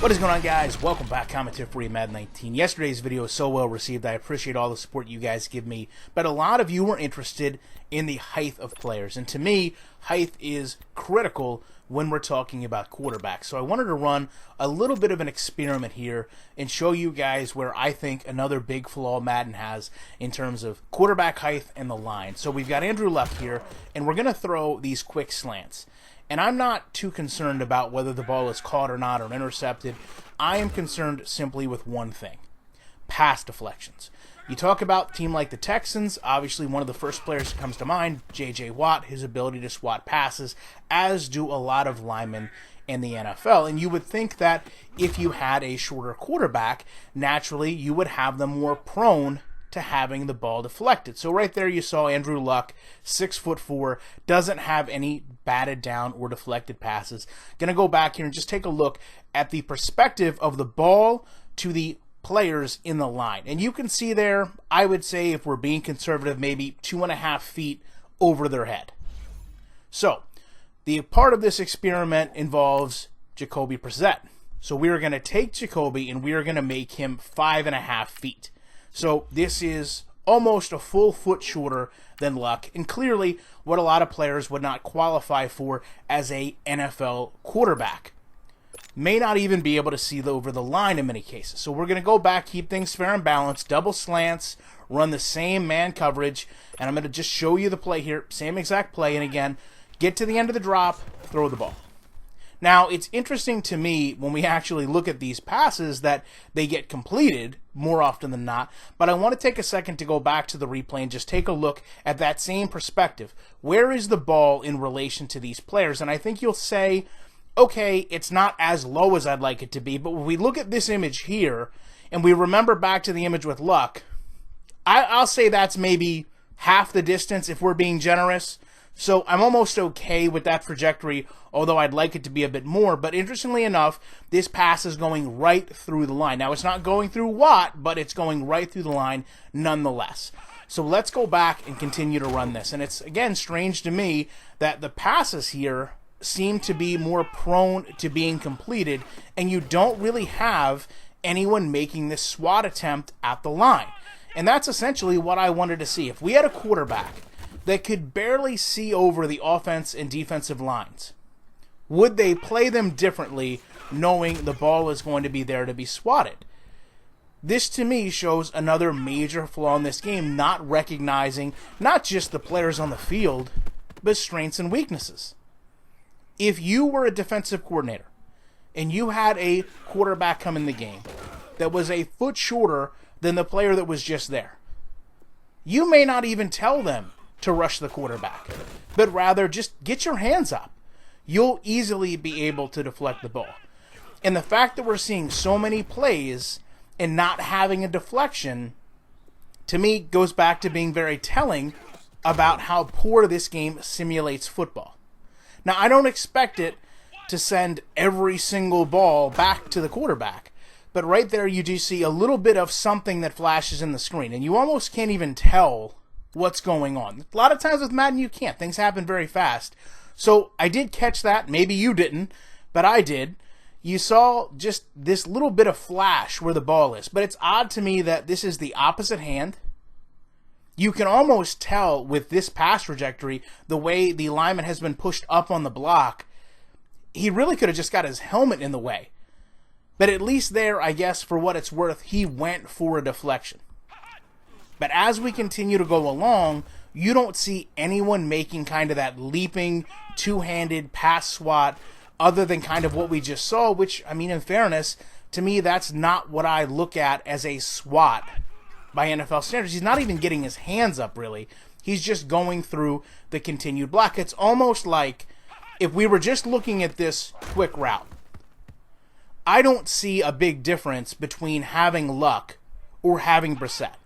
What is going on, guys? Welcome back. Commentary for Madden 19. Yesterday's video was so well received. I appreciate all the support you guys give me, but a lot of you were interested in the height of players, and to me, height is critical when we're talking about quarterbacks. So I wanted to run a little bit of an experiment here and show you guys where I think another big flaw Madden has in terms of quarterback height and the line. So we've got Andrew Luck here, and we're going to throw these quick slants. And I'm not too concerned about whether the ball is caught or not or intercepted. I am concerned simply with one thing: pass deflections. You talk about a team like the Texans, obviously one of the first players that comes to mind, J.J. Watt, his ability to swat passes, as do a lot of linemen in the NFL. And you would think that if you had a shorter quarterback, naturally you would have them more prone to having the ball deflected. So right there you saw Andrew Luck, 6'4", doesn't have any batted down or deflected passes. Gonna go back here and just take a look at the perspective of the ball to the players in the line. And you can see there, I would say, if we're being conservative, maybe 2.5 feet over their head. So the part of this experiment involves Jacoby Brissett. So we are going to take Jacoby and we are going to make him 5.5 feet. So this is almost a full foot shorter than Luck, and clearly what a lot of players would not qualify for as a NFL quarterback. May not even be able to see over the line in many cases. So we're going to go back, keep things fair and balanced, double slants, run the same man coverage, and I'm going to just show you the play here, same exact play, and again, get to the end of the drop, throw the ball. Now, it's interesting to me when we actually look at these passes that they get completed more often than not, but I want to take a second to go back to the replay and just take a look at that same perspective. Where is the ball in relation to these players? And I think you'll say, okay, it's not as low as I'd like it to be, but when we look at this image here, and we remember back to the image with Luck, I'll say that's maybe half the distance if we're being generous. So I'm almost okay with that trajectory, although I'd like it to be a bit more. But interestingly enough, this pass is going right through the line. Now, it's not going through Watt, but it's going right through the line nonetheless. So let's go back and continue to run this. And it's, again, strange to me that the passes here seem to be more prone to being completed, and you don't really have anyone making this swat attempt at the line. And that's essentially what I wanted to see. If we had a quarterback that could barely see over the offense and defensive lines, would they play them differently knowing the ball is going to be there to be swatted? This to me shows another major flaw in this game, not recognizing not just the players on the field, but strengths and weaknesses. If you were a defensive coordinator and you had a quarterback come in the game that was a foot shorter than the player that was just there, you may not even tell them to rush the quarterback, but rather just get your hands up. You'll easily be able to deflect the ball. And the fact that we're seeing so many plays and not having a deflection, to me, goes back to being very telling about how poor this game simulates football. Now, I don't expect it to send every single ball back to the quarterback, but right there you do see a little bit of something that flashes in the screen, and you almost can't even tell what's going on. A lot of times with Madden you can't. Things happen very fast. So I did catch that. Maybe you didn't, but I did. You saw just this little bit of flash where the ball is, but it's odd to me that this is the opposite hand. You can almost tell with this pass trajectory, the way the lineman has been pushed up on the block, he really could have just got his helmet in the way. But at least there, I guess, for what it's worth, he went for a deflection. But as we continue to go along, you don't see anyone making kind of that leaping, two-handed pass swat other than kind of what we just saw, which, I mean, in fairness, to me, that's not what I look at as a swat by NFL standards. He's not even getting his hands up, really. He's just going through the continued block. It's almost like if we were just looking at this quick route, I don't see a big difference between having Luck or having Brissett,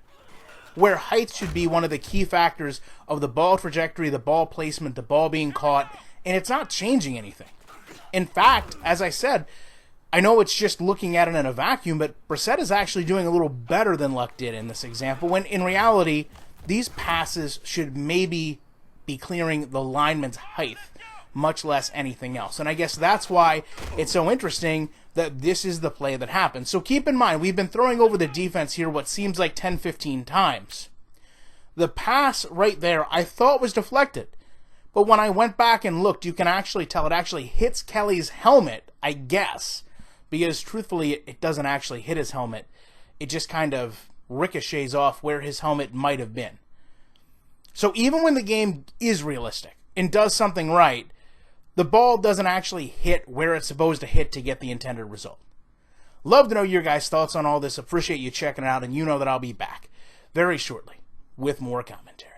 where height should be one of the key factors of the ball trajectory, the ball placement, the ball being caught, and it's not changing anything. In fact, as I said, I know it's just looking at it in a vacuum, but Brissett is actually doing a little better than Luck did in this example, when in reality, these passes should maybe be clearing the lineman's height, much less anything else. And I guess that's why it's so interesting that this is the play that happened. So keep in mind, we've been throwing over the defense here what seems like 10, 15 times. The pass right there I thought was deflected. But when I went back and looked, you can actually tell it actually hits Kelly's helmet, I guess. Because truthfully, it doesn't actually hit his helmet. It just kind of ricochets off where his helmet might have been. So even when the game is realistic and does something right, the ball doesn't actually hit where it's supposed to hit to get the intended result. Love to know your guys' thoughts on all this. Appreciate you checking it out, and you know that I'll be back very shortly with more commentary.